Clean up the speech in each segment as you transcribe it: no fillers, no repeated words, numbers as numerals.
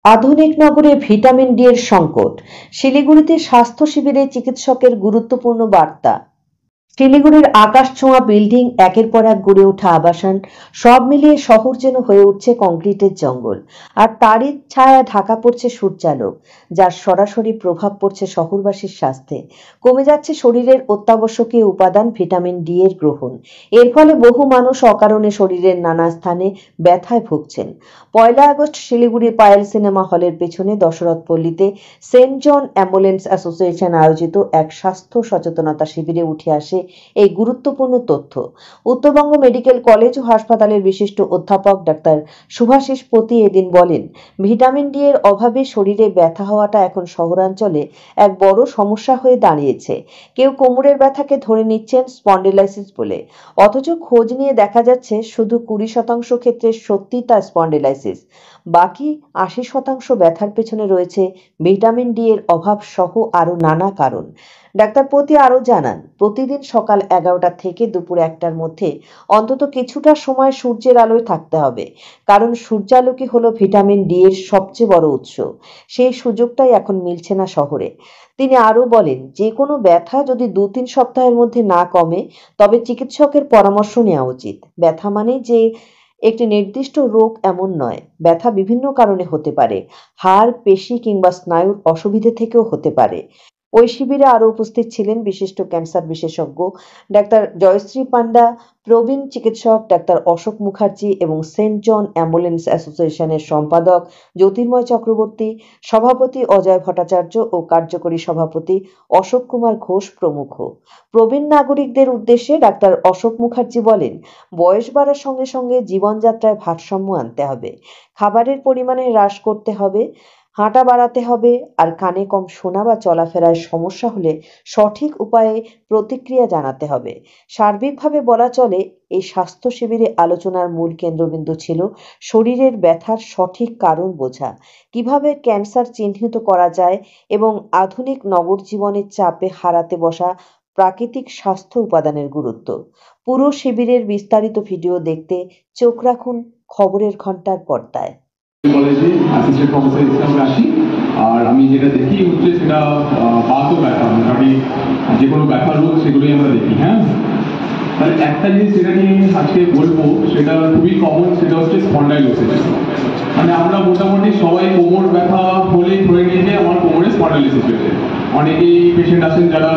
আধুনিক নগরে vitamin D এর সংকট। শিলিগুড়িতে স্বাস্থ্য শিবিরে চিকিৎসকের গুরুত্বপূর্ণ বার্তা। শিলিগুড়ির আকাশছোঁয়া বিল্ডিং, একের পর এক গড়ে ওঠা আবাসন, সব মিলিয়ে শহর যেন হয়ে উঠছে কংক্রিটের জঙ্গল। আর তারই ছায়ায় ঢাকা পড়ছে সূর্যালোক, যার সরাসরি প্রভাব পড়ছে শহরবাসীর স্বাস্থ্যে। কমে যাচ্ছে শরীরের অত্যাবশ্যকীয় উপাদান ভিটামিন ডি এর গ্রহণ। এর ফলে বহু মানুষ অকারণে শরীরের নানা স্থানে ব্যথায় ভুগছেন। 1 আগস্ট শিলিগুড়ির পায়েল সিনেমা হলের পেছনে দশরথপল্লীতে সেন্ট জন অ্যাম্বুলেন্স অ্যাসোসিয়েশন আয়োজিত এক স্বাস্থ্য সচেতনতা শিবিরে উঠে আসে এই গুরুত্বপূর্ণ তথ্য। উত্তরবঙ্গ মেডিকেল কলেজ ও হাসপাতালের বিশিষ্ট অধ্যাপক ডাক্তার শুভাশিস পতি এদিন বলেন, ভিটামিন ডি এর অভাবে শরীরে ব্যথা হওয়াটা এখন শহরাঞ্চলে এক বড় সমস্যা হয়ে দাঁড়িয়েছে। কেউ কোমরের ব্যথাকে ধরে নিচ্ছেন স্পন্ডিলাইসিস বলে, অথচ খোঁজ নিয়ে দেখা যাচ্ছে শুধু 20% ক্ষেত্রে সত্যি তা স্পন্ডিলাইসিস। বাকি 80% ব্যথার পেছনে রয়েছে ভিটামিন ডি এর অভাব সহ আরো নানা কারণ। ডাক্তার পতি আরো জানান, প্রতিদিন সকাল 11টা থেকে দুপুর 1টার মধ্যে অন্তত কিছুটা সময় সূর্যের আলোয় থাকতে হবে, কারণ সূর্যালোকই হলো ভিটামিন ডি এর সবচেয়ে বড় উৎস। সেই সুযোগটাই এখন মিলছে না শহরে। তিনি আরো বলেন, যে কোনো ব্যথা যদি 2-3 সপ্তাহের মধ্যে না কমে, তবে চিকিৎসকের পরামর্শ নেওয়া উচিত। ব্যথা মানে যে একটি নির্দিষ্ট রোগ এমন নয়, ব্যথা বিভিন্ন কারণে হতে পারে, হাড়, পেশি কিংবা স্নায়ুর অসুবিধে থেকেও হতে পারে। ওই শিবিরে আরো উপস্থিত ছিলেন বিশিষ্ট ক্যান্সার বিশেষজ্ঞ ডাক্তার জয়শ্রী পান্ডা, প্রবীণ চিকিৎসক ডাক্তার অশোক মুখার্জি এবং সেন্ট জন অ্যাম্বুলেন্স অ্যাসোসিয়েশনের সম্পাদক জ্যোতির্ময় চক্রবর্তী, সভাপতি অজয় ভট্টাচার্য ও কার্যকরী সভাপতি অশোক কুমার ঘোষ প্রমুখ। প্রবীণ নাগরিকদের উদ্দেশ্যে ডাক্তার অশোক মুখার্জি বলেন, বয়স বাড়ার সঙ্গে সঙ্গে জীবনযাত্রায় ভারসাম্য আনতে হবে, খাবারের পরিমাণে হ্রাস করতে হবে, হাঁটা বাড়াতে হবে, আর কানে কম শোনা বা চলাফেরায় সমস্যা হলে সঠিক উপায়ে প্রতিক্রিয়া জানাতে হবে। সার্বিকভাবে বলা চলে, এই স্বাস্থ্য শিবিরে আলোচনার মূল কেন্দ্রবিন্দু ছিল শরীরের ব্যথার সঠিক কারণ বোঝা, কিভাবে ক্যান্সার চিহ্নিত করা যায় এবং আধুনিক নগর জীবনের চাপে হারাতে বসা প্রাকৃতিক স্বাস্থ্য উপাদানের গুরুত্ব। পুরো শিবিরের বিস্তারিত ভিডিও দেখতে চোখ রাখুন খবরের ঘন্টার পর্দায়। কলেজে অ্যাসিস্ট্যান্ট প্রফেসর হিসেবে আসি, আর আমি যেটা দেখি হচ্ছে সেটা বাত ও ব্যথা, মোটামুটি যে কোনো ব্যথার রোগ সেগুলোই আমরা দেখি। হ্যাঁ, তাহলে একটা জিনিস যেটা নিয়ে আজকে বলবো সেটা খুবই কমন, সেটা হচ্ছে স্পন্ডাইলোসিস। মানে আমরা মোটামুটি সবাই কোমর ব্যথা হলেই ধরে নিয়ে যে আমার কোমরে স্পন্ডাইলোসিস হয়েছে। অনেকেই পেশেন্ট আসেন যারা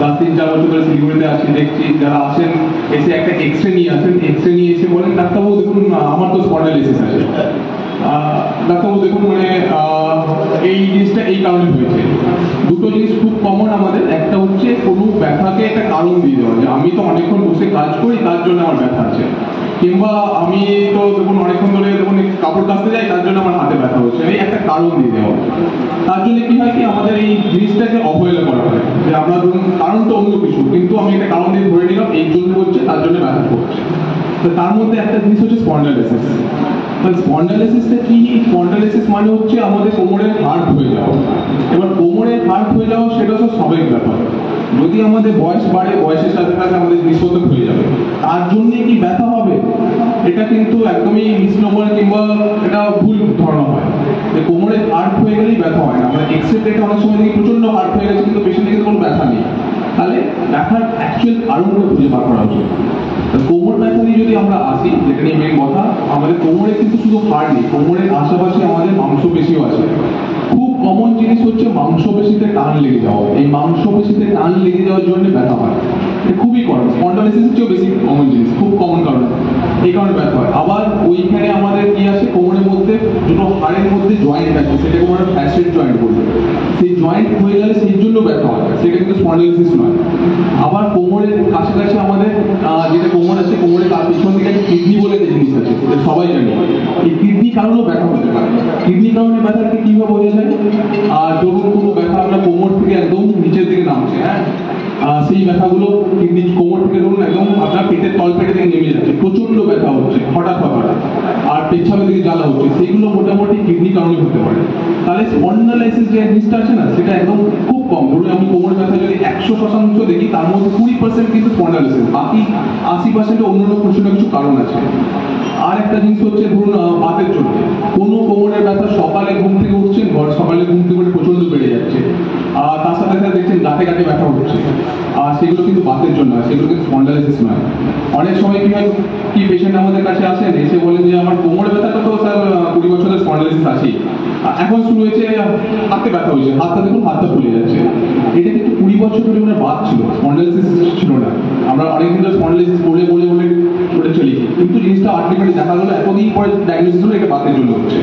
লাস্ট 3-4 বছর ধরে শিলিগুড়িতে আসেন, দেখছি যারা আসেন এসে একটা এক্সরে নিয়ে আসেন, এক্সরে নিয়ে এসে বলেন, ডাক্তারবাবু দেখুন আমার তো স্পন্ডাইলোসিস আছে। ডাক্তারবাবু দেখুন মানে এই জিনিসটা এই কারণে হয়েছে। দুটো জিনিস খুব কমন আমাদের, একটা হচ্ছে কোনো ব্যথাকে একটা কারণ দিয়ে দেওয়া, যে আমি তো অনেকক্ষণ বসে কাজ করি তার জন্য আমার ব্যথা আছে, কিংবা আমি তো দেখুন অনেকক্ষণ ধরে দেখুন কাপড় কাচতে যাই তার জন্য আমার হাতে ব্যথা হচ্ছে, এই একটা কারণ দিয়ে দেওয়া। তার জন্য কি হয় কি আমাদের এই জিনিসটাকে অবহেলা করা হয়, যে আমরা ধরুন কারণ তো অন্য কিছু, কিন্তু আমি একটা কারণ দিয়ে ধরে নিলাম এই জন্য হচ্ছে তার জন্য ব্যথা করছে। তো তার মধ্যে একটা জিনিস হচ্ছে স্পন্ডাইলোসিস। স্পন্ডাইলোসিসটা কি? স্পন্ডাইলোসিস মানে হচ্ছে আমাদের কোমরের হাড় হয়ে যাওয়া। এবার কোমরের হাড় হয়ে যাওয়া সেটা তো স্বাভাবিক ব্যাপার, যদি আমাদের বয়স বাড়ে বয়সের সাথে সাথে আমাদের নিষ্পত্তি হয়ে যাবে, তার জন্য কি ব্যথা হবে? এটা কিন্তু একদমই মিসনোমার কিংবা এটা ভুল ধারণা হয় যে কোমরের হাড় হয়ে গেলেই ব্যথা হয় না। আমরা এক্সরে দেখে অনেক সময় দেখি প্রচন্ড হাড় হয়ে গেছে কিন্তু পেশেন্টের কিন্তু কোনো ব্যথা নেই। তাহলে ব্যথার অ্যাকচুয়াল কারণগুলো খুঁজে বার করা উচিত। কোমর ব্যথা নিয়ে যদি আমরা আসি, যেটা নিয়ে মেন কথা, আমাদের কোমরে কিন্তু শুধু হাড় নেই, কোমরের আশেপাশে আমাদের মাংসপেশিও আছে। খুব কমন জিনিস হচ্ছে মাংসপেশিতে টান লেগে যাওয়া। এই মাংসপেশিতে টান লেগে যাওয়ার জন্য ব্যথা হয়, খুবই কমন। স্পন্ডাইলোসিসের চেয়েও বেশি কমন জিনিস, খুব কমন কারণ, এই কারণে ব্যথা হয়। আবার ওইখানে আমাদের কি আছে, কোমরের মধ্যে দুটো হাড়ের মধ্যে জয়েন্ট আছে, সেটাকে আমরা ফ্যাসেট জয়েন্ট বলবো। সেই জয়েন্ট হয়ে গেলে সেই জন্য ব্যথা হয়, সেটা কিন্তু স্পন্ডাইলোসিস নয়। আবার কোমরের কাছাকাছি আমাদের যেটা কোমর আছে, কোমরের পিছন দিকে একটা কিডনি বলে একটা জিনিস আছে, সবাই জানি। এই কিডনি কারণেও ব্যথা হতে পারে। কিডনি কারণে ব্যথাটাকে কিভাবে বোঝা যায়? ধরুন কোনো ব্যথা আমরা কোমর থেকে একদম নিচের দিকে নামছে, হ্যাঁ, সেই ব্যথাগুলো কিডনি কোমর থেকে ধরুন একদম আপনার পেটের তলপেটে থেকে নেমে যাচ্ছে, প্রচন্ড ব্যথা হচ্ছে হঠাৎ হঠাৎ, আর পেছাবের দিকে জ্বালা হচ্ছে, সেইগুলো মোটামুটি কিডনি কারণে হতে পারে। তাহলে স্পন্ডাইলোসিস যে জিনিসটা আছে না, সেটা একদম খুব কম। ধরুন আমি কোমর ব্যথা যদি 100% দেখি, তার মধ্যে 20% কিন্তু স্পন্ডাইলোসিস, বাকি 80% অন্য কিছু কারণ আছে। আর একটা জিনিস হচ্ছে ধরুন বাতের জন্য কোনো কোমরের ব্যথা সকালে ঘুম থেকে গাঁটে গাঁটে ব্যথা হচ্ছে, আর সেগুলো কিন্তু বাতের জন্য হয়, সেগুলো কিন্তু স্পন্ডালাইসিস নয়। অনেক সময় কি হয়, কি পেশেন্ট আমাদের কাছে আসেন, এসে বলেন যে আমার কোমরে ব্যথাটা তো স্যার 20 বছরের স্পন্ডালাইসিস আছেই, এখন শুরু হয়েছে হাতে ব্যথা হয়েছে, হাতটা দেখুন হাতটা ফুলে যাচ্ছে। এটা কিন্তু 20 বছর ধরে ওনার বাত ছিল, স্পন্ডালাইসিস ছিল না। আমরা অনেকদিন ধরে স্পন্ডালাইসিস বলে বলে বলে করে চলেছি, কিন্তু জিনিসটা আলটিমেটলি দেখা গেলো এতদিন পরে ডায়াগনোসিস হলো এটা বাতের জন্য হচ্ছে।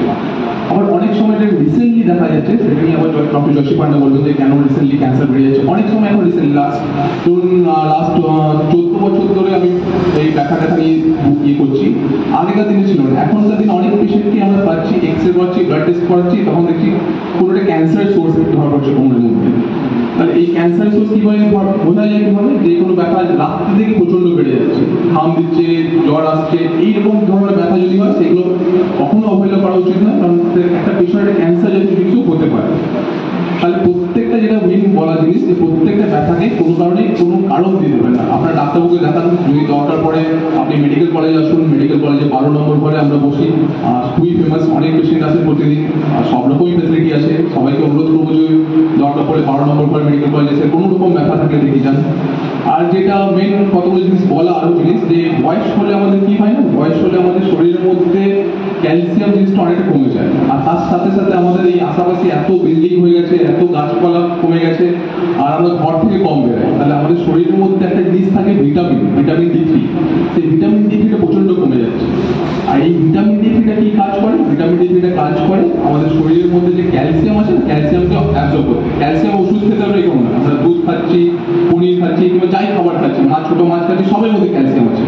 আবার অনেক সময় এটা রিসেন্টলি দেখা যাচ্ছে, সেটা নিয়ে আবার ডক্টর জশী পান্ডা বলবেন যে কেন রিসেন্টলি ক্যান্সার বেড়ে যাচ্ছে। অনেক সময় এখন রিসেন্টলি লাস্ট 14 বছর ধরে আমি এই ব্যথাটা নিয়ে ইয়ে করছি, আগেকার দিনে ছিল না। এখনকার দিনে অনেক পেশেন্টকে আমরা পাচ্ছি, এক্সরে করাচ্ছি, ব্লাড টেস্ট করাচ্ছি, তখন দেখছি কোনো একটা ক্যান্সারের সোর্স ধরা পড়ছে কোমরের মধ্যে। তাহলে এই ক্যান্সারের সোর্স কীভাবে বোঝা যায়, কীভাবে যে কোনো ব্যথা রাত্রি থেকে প্রচণ্ড বেড়ে যাচ্ছে, ঘাম দিচ্ছে, জ্বর আসছে, এইরকম ধরনের ব্যথা যদি হয় সেগুলো কখনো অবহেলা করা উচিত নয়, কারণ একটা পেশেন্টের ক্যান্সার জাতীয় কিছু হতে পারে। তাহলে প্রত্যেকটা যেটা মেন বলা জিনিস, যে প্রত্যেকটা ব্যথাকে কোনো কারণে কোনো কারণ দিয়ে দেবেন না। আপনার ডাক্তারবাবুকে দেখান, যদি দরকার পড়ে আপনি মেডিকেল কলেজে আসুন, মেডিকেল কলেজে 12 নম্বর ঘরে আমরা বসি, খুবই ফেমাস, অনেক পেশেন্ট আসে প্রতিদিন, সব রকমই ফেসিলিটি আছে। সবাইকে অনুরোধ করবো যে দরকার পড়ে 12 নম্বর ঘরে মেডিকেল কলেজে এসে কোনো রকম ব্যথা থাকলে দেখে যান। আর যেটা মেন কতগুলো জিনিস বলা, আরো জিনিস যে বয়স হলে আমাদের কি হয় না, বয়স হলে আমাদের শরীরের মধ্যে ক্যালসিয়াম জিনিসটা অনেকটা কমে যায়, আর তার সাথে সাথে আমাদের এই আশেপাশে এত বিল্ডিং হয়ে গেছে, এত গাছপালা কমে গেছে, আর আমরা ঘর থেকে কম বেরোই, তাহলে আমাদের শরীরের মধ্যে একটা জিনিস থাকে ভিটামিন D3, সেই ভিটামিন D3টা প্রচন্ড কমে যাচ্ছে। আর এই ভিটামিন D3টা কি কাজ করে, ভিটামিন D3টা কাজ করে আমাদের শরীরের মধ্যে যে ক্যালসিয়াম আছে, ক্যালসিয়ামকে অ্যাবজর্ব করতে। ক্যালসিয়াম ওষুধ খেতে আমরা এরকম না, আমরা দুধ খাচ্ছি, পনির খাচ্ছি, কিংবা যাই খাবার খাচ্ছি, ছোট মাছ খাচ্ছি, সবের মধ্যে ক্যালসিয়াম আছে।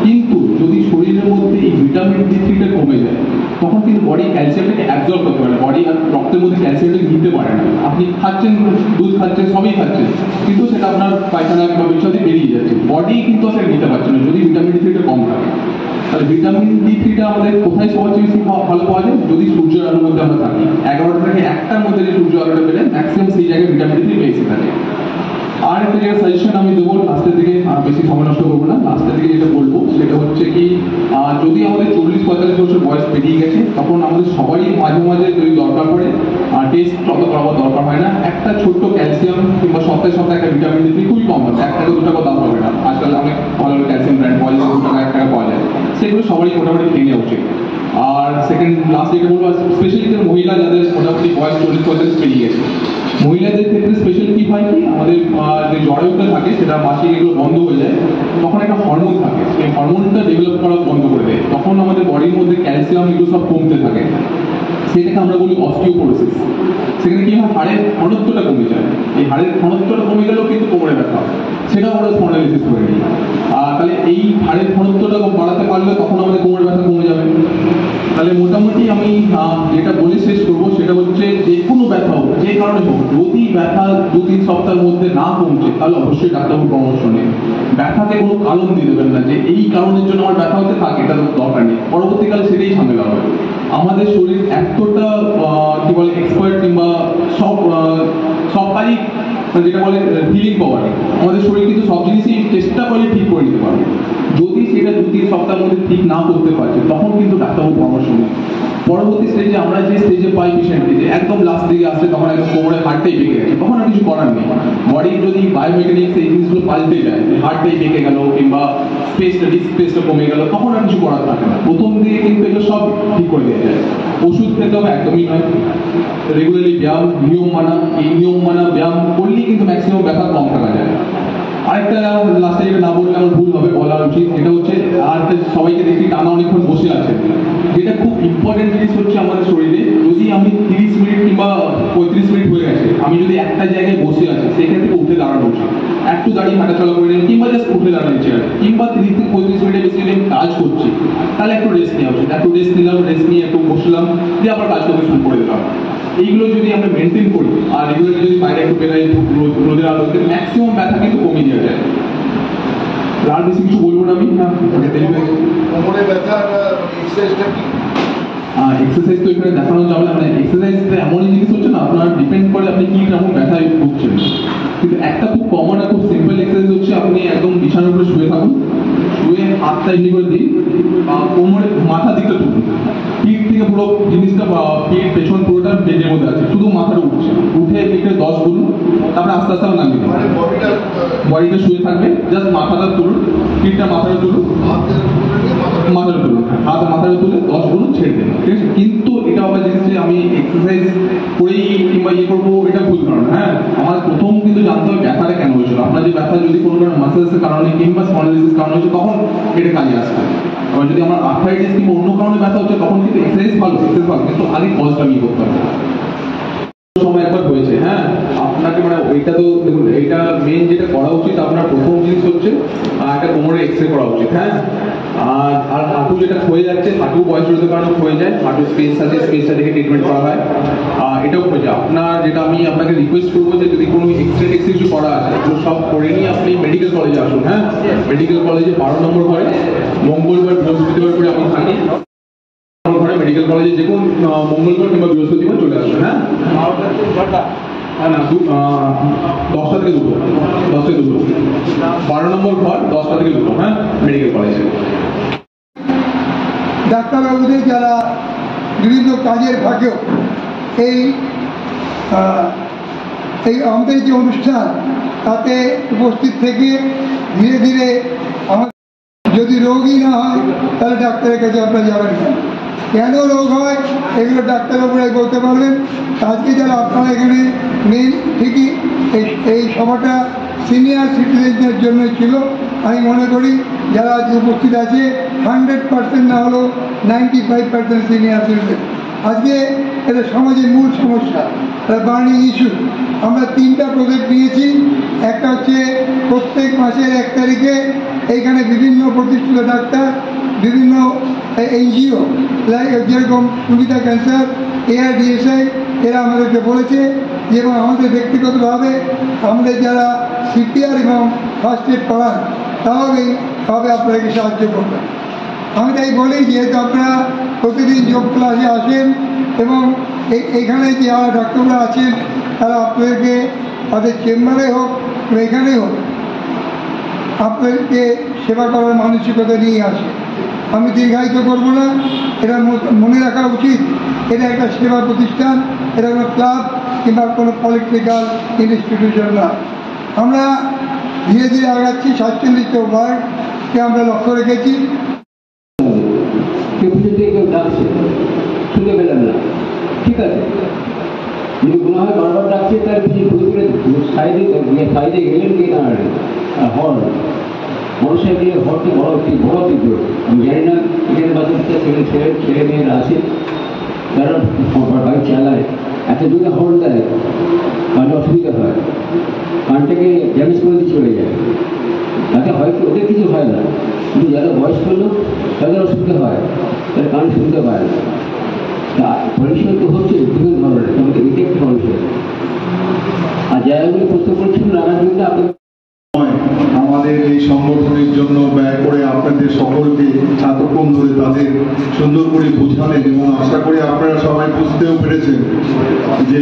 কিন্তু যদি শরীরের মধ্যে এই ভিটামিন D3টা কমে যায়, তখন কিন্তু বডি ক্যালসিয়ামটাকে অ্যাবজর্ব করতে পারে, বডি আর রক্তের মধ্যে ক্যালসিয়ামটাকে নিতে পারে না। আপনি খাচ্ছেন, দুধ খাচ্ছেন, সবই খাচ্ছেন, কিন্তু সেটা আপনার পায়খানা কিংবা বিচ্ছাতে বেরিয়ে যাচ্ছে, বডি কিন্তু সেটা নিতে পারছে না যদি ভিটামিন D3টা কম থাকে। তাহলে ভিটামিন D3টা আমাদের কোথায় সবচেয়ে বেশি ভালো পাওয়া যায়, যদি সূর্যের আলোর মধ্যে আমরা থাকি। 11টা থেকে 1টার মধ্যে যে সূর্য আলোটা পেলে ম্যাক্সিমাম সেই জায়গায় ভিটামিন D3 বেশি থাকে। আর একটা জায়গায় সাজেশন আমি দেবো লাস্টের দিকে, বেশি সময় নষ্ট করবো না, লাস্টের দিকে যেটা বলবো সেটা হচ্ছে কি, যদি আমাদের 40-45 বছর বয়স পেরিয়ে গেছে, তখন আমাদের সবারই মাঝে মাঝে যদি দরকার পড়ে, টেস্ট তত করাবার দরকার হয় না, একটা ছোট্ট ক্যালসিয়াম কিংবা সপ্তাহে সপ্তাহে একটা ভিটামিন D3 খুবই কম আছে, 1 টাকা 2 টাকা দাম হবে না, আজকাল অনেক ভালো ভালো ক্যালসিয়াম ব্র্যান্ড পাওয়া যায়, 2 টাকা 1 টাকা পাওয়া যায়, সেগুলো সবারই মোটামুটি খেয়ে নেওয়া উচিত। আর সেকেন্ড লাস্ট যেটা বলবো, স্পেশালি মহিলা যাদের মোটামুটি বয়স 40-45 পেরিয়ে গেছে, মহিলাদের ক্ষেত্রে স্পেশাল কি হয় কি, আমাদের যে জরায়ুটা থাকে সেটা মাসিক এগুলো বন্ধ হয়ে যায়, তখন একটা হরমোন থাকে, সেই হরমোনটা ডেভেলপ করা বন্ধ করে দেয়, তখন আমাদের বডির মধ্যে ক্যালসিয়াম এগুলো সব কমতে থাকে, সেটাকে আমরা বলি অস্টিওপোরোসিস। সেখানে কি হয়, হাড়ের ঘনত্বটা কমে যায়, এই হাড়ের ঘনত্বটা কমে গেলেও কিন্তু কোমরে ব্যথা হয়, সেটাও আমরা স্পন্ডালাইসিস করে নিই। তাহলে এই হাড়ের ঘনত্বটা বাড়াতে পারলে তখন আমাদের কোমরে ব্যথা কমে যাবে। তাহলে মোটামুটি আমি যেটা বলে শেষ করবো সেটা হচ্ছে, যে কোনো ব্যথা হোক, যে কারণে হোক, যদি ব্যথা 2-3 সপ্তাহের মধ্যে না কমছে, তাহলে অবশ্যই ডাক্তারবাবুর পরামর্শ নিন। ব্যথাকে কোনো কারণ দিয়ে দেবেন না যে এই কারণের জন্য আমার ব্যথা হতে থাকে, এটা তো দরকার নেই, পরবর্তীকালে সেটাই ঝামেলা হবে। আমাদের শরীর এতটা কি বলে এক্সপার্ট, কিংবা সব কাজই যেটা বলে হিলিং পাওয়ার, আমাদের শরীর কিন্তু সব জিনিসই চেষ্টা করলে ঠিক করে নিতে পারবে। যদি সেটা 2-3 সপ্তাহের মধ্যে ঠিক না করতে পারছে, তখন কিন্তু ডাক্তারবাবুর পরামর্শ নিন। পরবর্তী স্টেজে আমরা যে স্টেজে পাই পেশেন্টকে, যে একদম লাস্ট দিকে আসছে, তখন একদম কোমরের হাড়টাই বেঁকে গেছে, তখন আর কিছু করার নেই। বডির যদি বায়োমেকানিক্স এই জিনিসগুলো পাল্টে যায়, হাড়টাই বেঁকে গেল কিংবা স্পেসটা ডিস্ক স্পেসটা কমে গেল, তখন আর কিছু করার থাকে না। প্রথম দিকে কিন্তু এগুলো সব ঠিক করে দেওয়া যায়। ওষুধ খেতে হবে একদমই নয়, রেগুলারলি ব্যায়াম, নিয়ম মানা, এই নিয়ম মানা ব্যায়াম করলেই কিন্তু ম্যাক্সিমাম ব্যথা কম থাকা যায়। আরেকটা লাস্টে যেটা না বললে আমার ভুল হবে, বলা উচিত, যেটা হচ্ছে আর সবাইকে দেখি টানা অনেকক্ষণ বসে আছে, যেটা খুব ইম্পর্টেন্ট জিনিস হচ্ছে আমাদের শরীরে, যদি আমি 30 মিনিট কিংবা 35 মিনিট হয়ে গেছে, আমি যদি একটা জায়গায় বসে আছি, সেখান থেকে উঠে দাঁড়ানো উচিত, একটু দাঁড়িয়ে হাঁটাচলা করে নিলাম, কিংবা জাস্ট উঠে দাঁড়ানো চেয়ার, কিংবা 30-35 মিনিটের বেশি যদি আমি কাজ করছি, তাহলে একটু রেস্ট নেওয়া উচিত, একটু রেস্ট নিলাম, রেস্ট নিয়ে একটু বসলাম, দিয়ে আবার কাজ করতে শুরু করে দিলাম। এইগুলো যদি আমরা মেনটেন করি, আর রেগুলার যদি বাইরে একটু বেরোই, রোদের আলোতে, ম্যাক্সিমাম ব্যথা কিন্তু কমিয়ে দেওয়া যায়। আর বেশি কিছু বলবো না আমি, কোমরে ব্যথা এক্সারসাইজটা কি? এক্সারসাইজ তো এখানে দেখানো যাবে না, মানে এক্সারসাইজ এমনই জিনিস হচ্ছে না, আপনার ডিপেন্ড করে আপনি কি রকম ব্যথায় ভুগছেন। কিন্তু একটা খুব কমন আর খুব সিম্পল এক্সারসাইজ হচ্ছে, আপনি একদম বিছানার উপরে শুয়ে থাকুন, শুয়ে হাতটা এমনি করে দিন, কোমরে মাথা দিকটা তুলুন, পিঠ থেকে পুরো জিনিসটা, পিঠ পেছন পুরোটা স্টেজের মধ্যে আছে, শুধু মাথাটা উঠছে, উঠে এদিকে 10 গুনুন, তারপরে আস্তে আস্তে আমরা নামিয়ে দিন। মানে বডিটা শুয়ে থাকবে, জাস্ট মাথাটা তুলুন, পিঠটা মাথাটা তুলুন, মাথাটা তুলুন, হাত মাথাটা তুলে 10 গুনুন ছেড়ে দিন, ঠিক আছে? কিন্তু এটা আবার জিনিস যে আমি এক্সারসাইজ করেই কিংবা ইয়ে করবো, এটা ভুল কারণ। হ্যাঁ, আমার প্রথম কিন্তু জানতে হবে ব্যথাটা কেন হয়েছিল। আপনার যে ব্যথা যদি কোনো কারণে মাসেলসের কারণে কিংবা স্পন্ডিলোলিসিসের কারণে হয়েছে, তখন এটা কাজে আসবে। আবার যদি আমার আর্থ্রাইটিস কিংবা অন্য কারণে ব্যথা হচ্ছে, তখন কিন্তু এক্সারসাইজ ভালো, কিন্তু আগে কজটা আমি করতে হবে। সময় একবার হয়েছে, হ্যাঁ, আপনাকে মানে এটা তো দেখুন, এইটা মেন যেটা করা উচিত আপনার প্রথম জিনিস হচ্ছে একটা কোমরে এক্সরে করা উচিত। হ্যাঁ, আর হাঁটু যেটা ক্ষয়ে যাচ্ছে, হাঁটু বয়সের কারণে ক্ষয়ে যায়, হাঁটু স্পেস আছে, স্পেসটা দেখে ট্রিটমেন্ট করা হয়, এটাও ক্ষয়ে যায়। আপনার যেটা আমি আপনাকে রিকোয়েস্ট করবো যে যদি কোনো এক্সরে টেক্সরে কিছু করা আছে, এগুলো সব করে নিয়ে আপনি মেডিকেল কলেজে আসুন। হ্যাঁ, মেডিকেল কলেজে 12 নম্বর ঘরে মঙ্গলবার বৃহস্পতিবার করে আমি থাকি ঘরে, মেডিকেল কলেজে যে কোন মঙ্গলবার কিংবা বৃহস্পতিবার চলে আসবেন। হ্যাঁ, না 10টা থেকে 2টো, 10 থেকে 2টো, 12 নম্বর ঘর, 10টা থেকে 2টো। হ্যাঁ, মেডিকেল কলেজে। ডাক্তারবাবুদের যারা বিভিন্ন কাজের ফাঁকেও এই আমাদের যে অনুষ্ঠান তাতে উপস্থিত থেকে ধীরে ধীরে আমাদের যদি রোগই না হয় তাহলে ডাক্তারের কাছে আপনারা যাবেন না। কেন রোগ হয় এগুলো ডাক্তারবাবুরাই বলতে পারবেন। আজকে যারা আপনারা এখানে মেন ঠিকই এই সভাটা সিনিয়র সিটিজেনদের জন্য ছিল। আমি মনে করি যারা আজ উপস্থিত আছে 100% না হলেও 95% সিনিয়র সিটিজেন। আজকে এটা সমাজের মূল সমস্যা, এটা বার্নিং ইস্যু। আমরা 3টা প্রজেক্ট নিয়েছি। একটা হচ্ছে প্রত্যেক মাসের 1 তারিখে এইখানে বিভিন্ন প্রতিষ্ঠিত ডাক্তার, বিভিন্ন এনজিও যেরকম সুবিধা ক্যান্সার, ARDSI, এরা আমাদেরকে বলেছে যে এবং আমাদের ব্যক্তিগতভাবে আমাদের যারা CPR এবং ফার্স্ট এড করান তারাও এইভাবে আপনাদেরকে সাহায্য করবেন। আমি তাই বলি যেহেতু আপনারা প্রতিদিন যোগ ক্লাসে আসেন এবং এখানে যারা ডাক্তাররা আছেন তারা আপনাদেরকে তাদের চেম্বারে হোক বা এখানেই হোক আপনাদেরকে সেবা করার মানসিকতা নিয়ে আসে। আমি দীর্ঘায়িত করবো না, এটা মনে রাখা উচিত এটা একটা সেবা প্রতিষ্ঠান, এটা কোনো ক্লাব কিংবা কোনো পলিটিক্যাল ইনস্টিটিউশন না। আমরা ধীরে ধীরে আগাচ্ছি। 47টা ওয়ার্ডকে আমরা লক্ষ্য রেখেছি। কেউ ডাকছে শুনে পেলেন না, ঠিক আছে, যদি মনে হয় বারবার ডাকছে তার কিছু ঘুরে ঘুরে সাইডে গেলেন কি না হল মানুষের দিয়ে হলটি বড় তীব্র। আমি জানি না এখানে বাচ্চা ছেলে মেয়েরা আছে যারা বাইক চালায়, এত দূরে হল দেয়, কারণে অসুবিধা হয়, কানটাকে ড্যামেজ করে দিয়ে চলে যায়। তাতে হয়তো ওদের কিছু হয় না, কিন্তু যারা বয়স্ক লোক তাদের অসুবিধা হয়, তারা কান শুনতে পায় না। তা পলিউশন তো হচ্ছে বিভিন্ন ধরনের, আমাদের এটা একটি পলিউশন। আর জায়গাগুলি প্রশ্ন করছেন নানা জন্য আপনাদের আমাদের এই সংগঠনের জন্য ব্যয় করে আপনাদের সকলকে এতক্ষণ ধরে তাদের সুন্দর করে বোঝালেন এবং আশা করি আপনারা সবাই বুঝতেও পেরেছেন যে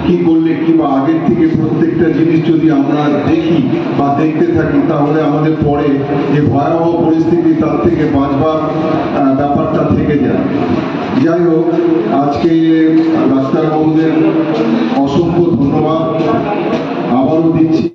কি করলে কিংবা আগের থেকে প্রত্যেকটা জিনিস যদি আমরা দেখি বা দেখতে থাকি তাহলে আমাদের পরে যে ভয়াবহ পরিস্থিতি তার থেকে বাঁচবার ব্যাপারটা থেকে যায়। যাই হোক, আজকে ডাক্তারবাবুদের অসংখ্য ধন্যবাদ আবারও দিচ্ছি।